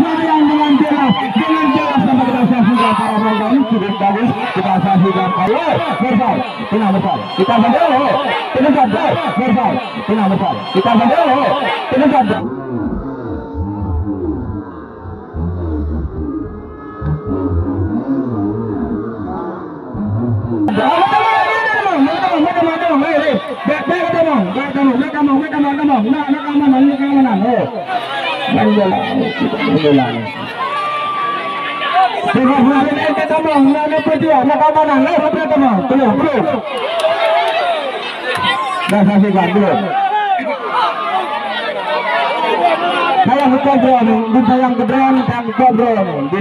sayang dengan jelas sama kita saksikan para penonton ini cukup bagus kita saksikan ayo besar final besar kita berdua final besar final besar kita berdua final besar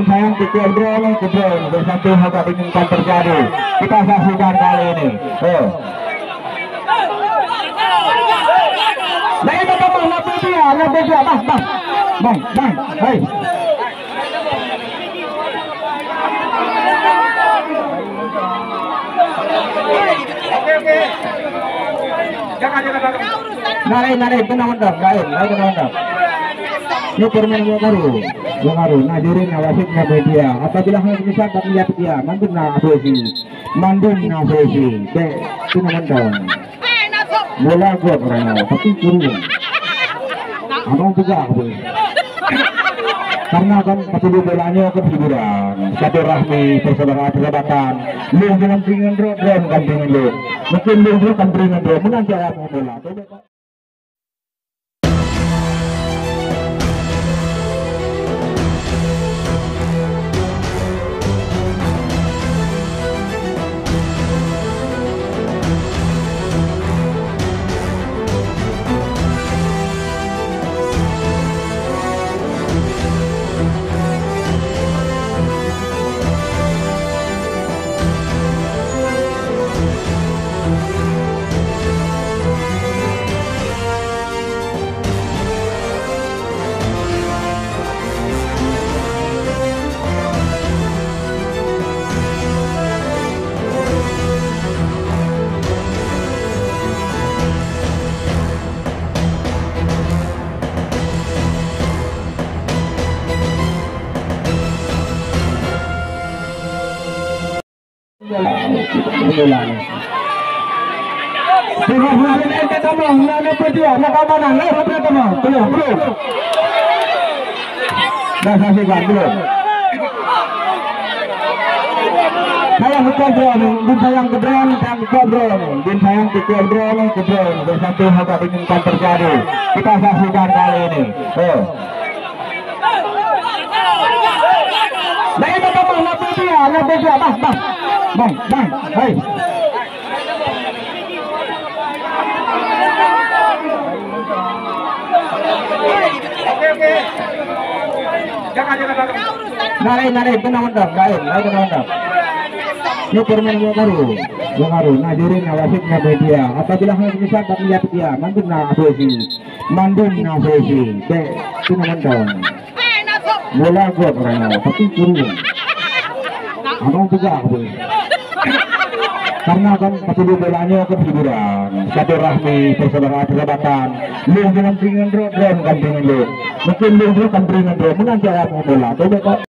sayang ke drone bersatu harga inginkan terjadi kita saksikan kali ini bang hei oke jangan narik benar-benar ini permen yang baru hadirin wasitnya media apabila hal bisa tak melihat dia mandun nafasi itu nonton bola gua pernah tapi turun abang juga karena kan kedua bolanya ke hiburan satu rahmi persahabatan lu dengan peringan drone kan peringan lu mungkin lu kan peringan drone menanti arah bola sayang ke drone bersatu harga inginkan terjadi kita saksikan kali ini bang hei oke jangan narik benar-benar ini permen yang baru hadirin wasitnya media apabila hal bisa tak melihat dia mandun nafasi itu nonton bola gua pernah tapi turun abang juga karena kan kedua bolanya ke hiburan satu rahmi persahabatan lu dengan peringan drone kan peringan lu mungkin lu kan peringan drone menanti arah bola